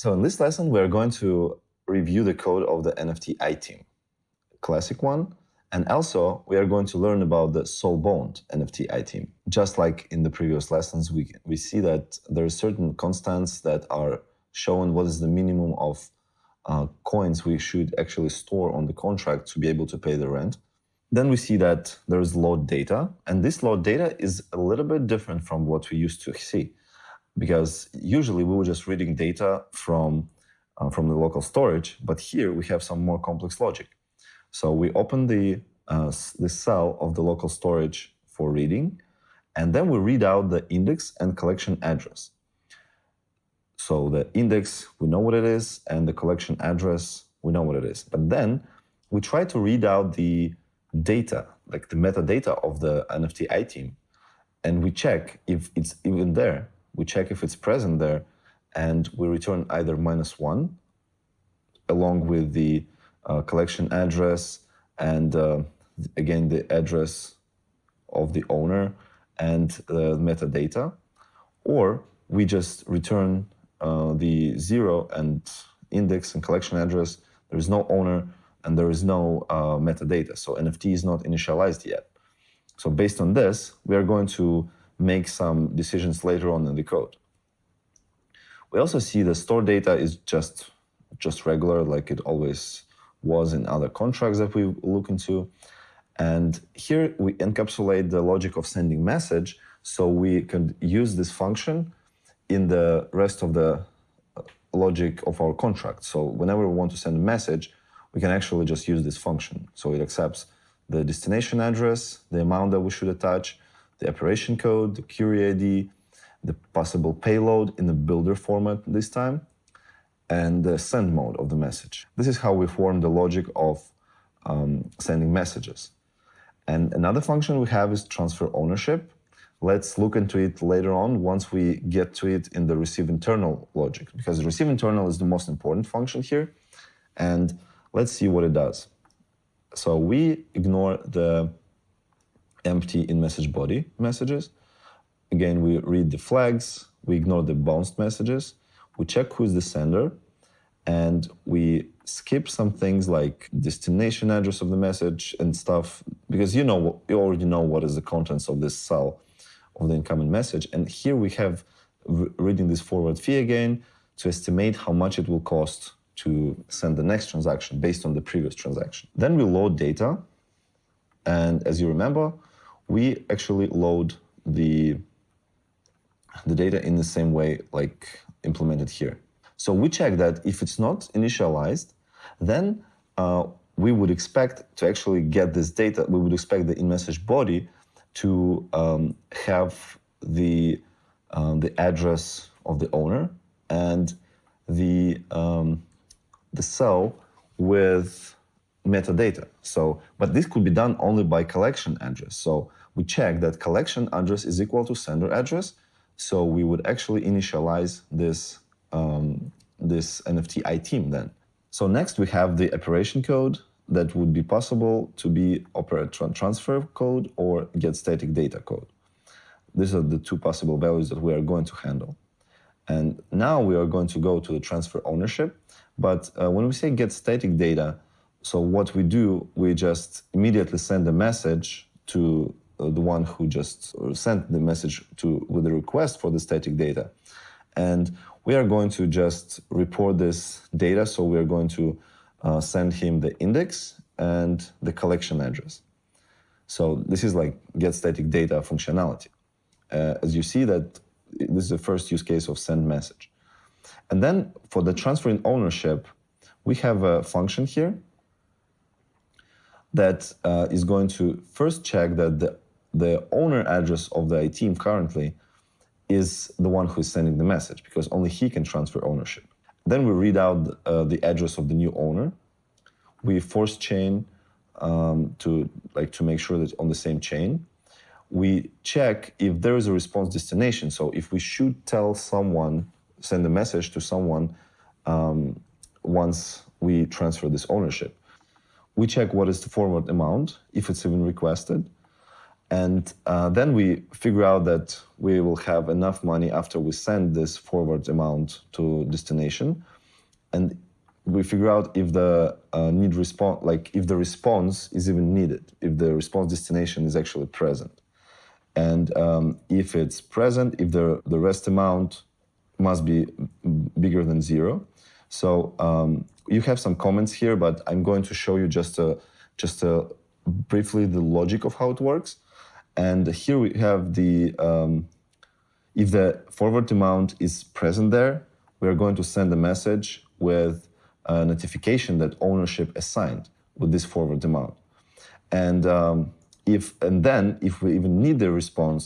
So in this lesson, we're going to review the code of the NFT Item, classic one. And also, we are going to learn about the soul-bound NFT Item. Just like in the previous lessons, we see that there are certain constants that are showing what is the minimum of coins we should actually store on the contract to be able to pay the rent. Then we see that there is load data, and this load data is a little bit different from what we used to see, because usually we were just reading data from the local storage, but here we have some more complex logic. So we open the cell of the local storage for reading, and then we read out the index and collection address. So the index, we know what it is, and the collection address, we know what it is. But then we try to read out the data, like the metadata of the NFT item, and we check if it's even there. We check if it's present there, and we return either -1 along with the collection address and again the address of the owner and the metadata, or we just return the 0 and index and collection address. There is no owner and there is no metadata, so NFT is not initialized yet. So based on this, we are going to make some decisions later on in the code. We also see the store data is just regular, like it always was in other contracts that we look into. And here we encapsulate the logic of sending message, so we can use this function in the rest of the logic of our contract. So whenever we want to send a message, we can actually just use this function. So it accepts the destination address, the amount that we should attach, the operation code, the query ID, the possible payload in the builder format this time, and the send mode of the message. This is how we form the logic of sending messages. And another function we have is transfer ownership. Let's look into it later on once we get to it in the receive internal logic, because the receive internal is the most important function here. And let's see what it does. So we ignore the empty in message body messages. Again, we read the flags, we ignore the bounced messages, we check who is the sender, and we skip some things like destination address of the message and stuff, because you already know what is the contents of this cell of the incoming message. And here we have reading this forward fee again to estimate how much it will cost to send the next transaction based on the previous transaction. Then we load data, and as you remember, we actually load the data in the same way like implemented here. So we check that if it's not initialized, then we would expect to actually get this data. We would expect the in-message body to have the address of the owner and the cell with metadata. So, but this could be done only by collection address. So we check that collection address is equal to sender address. So we would actually initialize this this NFT item then. So next we have the operation code that would be possible to be operate transfer code or get static data code. These are the two possible values that we are going to handle. And now we are going to go to the transfer ownership. But when we say get static data, so what we do, we just immediately send a message to the one who just sent the message with the request for the static data. And we are going to just report this data. So we are going to send him the index and the collection address. So this is like get static data functionality. As you see that this is the first use case of send message. And then for the transferring ownership, we have a function here that is going to first check that the owner address of the item currently is the one who is sending the message, because only he can transfer ownership. Then we read out the address of the new owner. We force chain to make sure that it's on the same chain. We check if there is a response destination. So if we should tell someone, send a message to someone once we transfer this ownership. We check what is the forward amount, if it's even requested. And then we figure out that we will have enough money after we send this forward amount to destination and we figure out if the need response, like if the response is even needed, if the response destination is actually present. And if it's present, if the rest amount must be bigger than 0. So you have some comments here, but I'm going to show you just briefly the logic of how it works. And here we have the, if the forward amount is present there, we are going to send a message with a notification that ownership assigned with this forward amount. And then if we even need the response,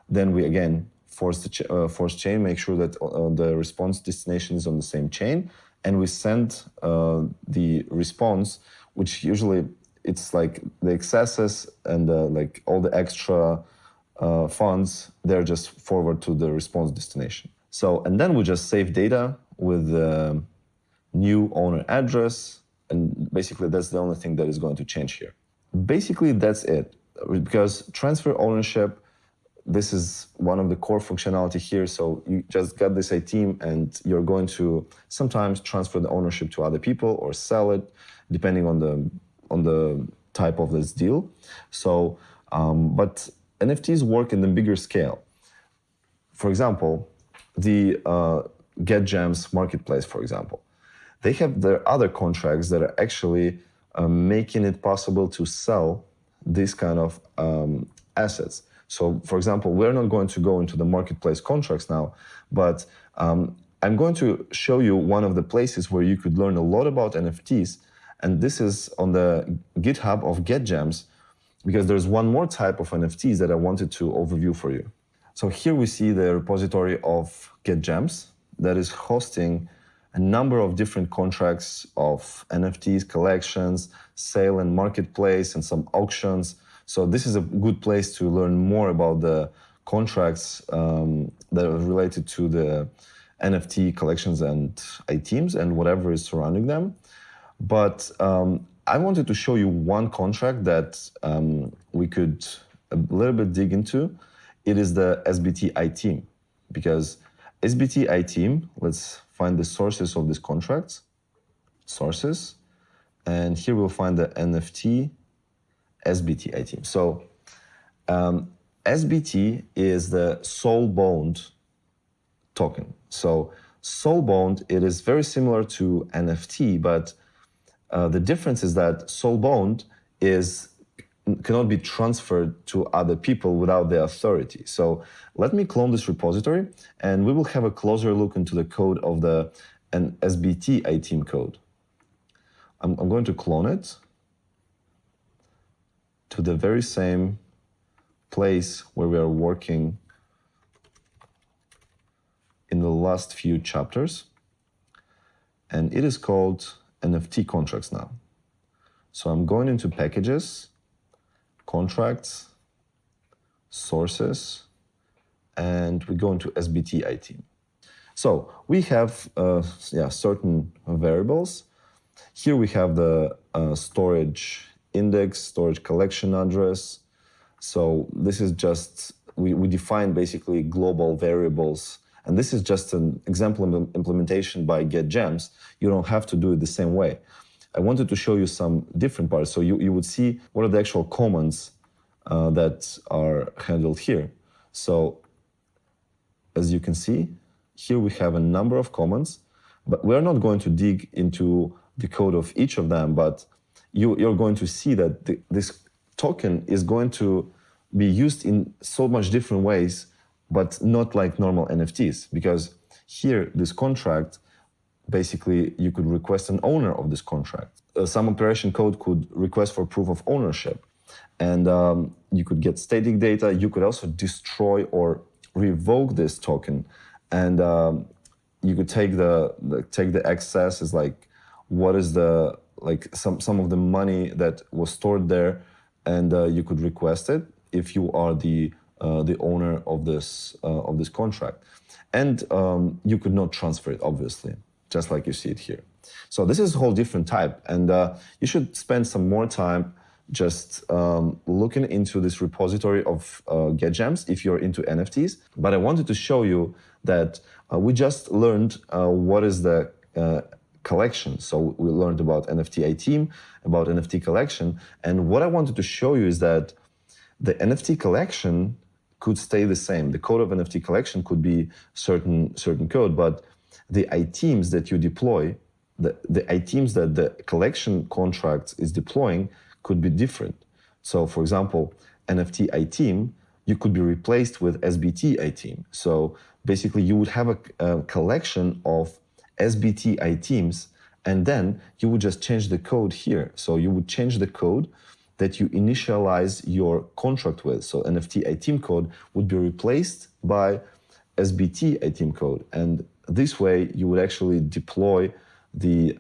then we again force chain, make sure that the response destination is on the same chain, and we send the response, which usually it's like the excesses and like all the extra funds, they're just forward to the response destination. So, and then we just save data with the new owner address, and basically that's the only thing that is going to change here. Basically, that's it. Because transfer ownership, this is one of the core functionality here. So you just got this item and you're going to sometimes transfer the ownership to other people or sell it, depending on the type of this deal. So, but NFTs work in the bigger scale. For example, the GetGems marketplace, for example, they have their other contracts that are actually making it possible to sell these kind of assets. So, for example, we're not going to go into the marketplace contracts now, but I'm going to show you one of the places where you could learn a lot about NFTs, and this is on the GitHub of GetGems, because there's one more type of NFTs that I wanted to overview for you. So here we see the repository of GetGems that is hosting a number of different contracts of NFTs, collections, sale and marketplace, and some auctions. So this is a good place to learn more about the contracts that are related to the NFT collections and items and whatever is surrounding them. But I wanted to show you one contract that we could a little bit dig into. It is the SBT Item, because SBT Item, let's find the sources of these contracts, sources, and here we'll find the NFT SBT Item. So SBT is the soul-bound token. So soul-bound, it is very similar to NFT, but the difference is that soul-bound cannot be transferred to other people without their authority. So let me clone this repository, and we will have a closer look into the code of the SBT Item code. I'm going to clone it to the very same place where we are working in the last few chapters, and it is called NFT contracts now. So I'm going into packages, contracts, sources, and we go into SBT Item. So we have certain variables. Here we have the storage index, storage collection address. So this is just, we define basically global variables, and this is just an example implementation by GetGems. You don't have to do it the same way. I wanted to show you some different parts, so you would see what are the actual commands that are handled here. So as you can see, here we have a number of commands, but we're not going to dig into the code of each of them, but you're going to see that this token is going to be used in so much different ways, but not like normal NFTs, because here, this contract, basically, you could request an owner of this contract. Some operation code could request for proof of ownership, and you could get static data. You could also destroy or revoke this token, and you could take the excess as like what is the some of the money that was stored there, and you could request it if you are the owner of this contract, and you could not transfer it, obviously, just like you see it here. So this is a whole different type, and you should spend some more time just looking into this repository of GetGems if you're into NFTs. But I wanted to show you that we just learned what is the collection. So we learned about NFT Item, about NFT collection. And what I wanted to show you is that the NFT collection could stay the same. The code of NFT collection could be certain code, but the items that you deploy, the items that the collection contract is deploying could be different. So for example, NFT item, you could be replaced with SBT item. So basically you would have a collection of SBT items, and then you would just change the code here. So you would change the code that you initialize your contract with. So NFT item code would be replaced by SBT item code. And this way you would actually deploy the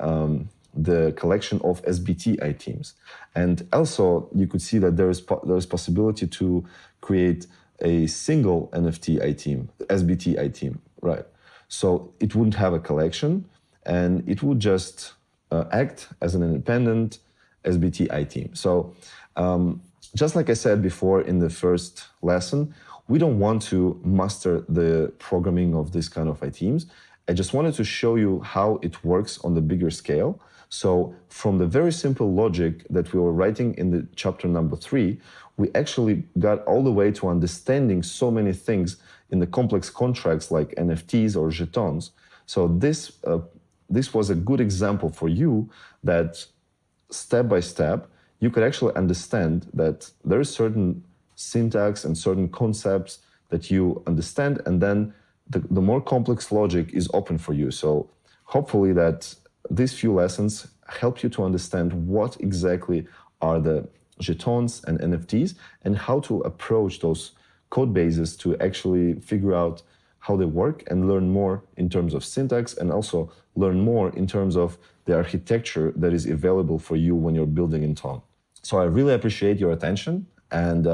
collection of SBT items. And also you could see that there is possibility to create a single NFT item, SBT item, right? So it wouldn't have a collection, and it would just act as an independent SBT item. So just like I said before in the first lesson, we don't want to master the programming of this kind of items. I just wanted to show you how it works on the bigger scale. So from the very simple logic that we were writing in the chapter number 3, we actually got all the way to understanding so many things in the complex contracts like NFTs or jetons. So this was a good example for you that step by step, you could actually understand that there is certain syntax and certain concepts that you understand, and then the more complex logic is open for you. So hopefully that these few lessons help you to understand what exactly are the jetons and NFTs and how to approach those code bases to actually figure out how they work and learn more in terms of syntax, and also learn more in terms of the architecture that is available for you when you're building in Ton. So I really appreciate your attention, and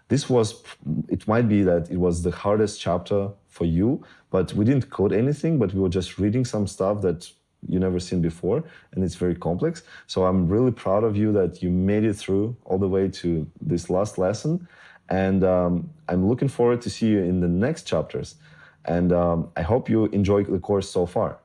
it might be that it was the hardest chapter for you, but we didn't code anything, but we were just reading some stuff that you never seen before, and it's very complex. So I'm really proud of you that you made it through all the way to this last lesson, and I'm looking forward to see you in the next chapters, and I hope you enjoy the course so far.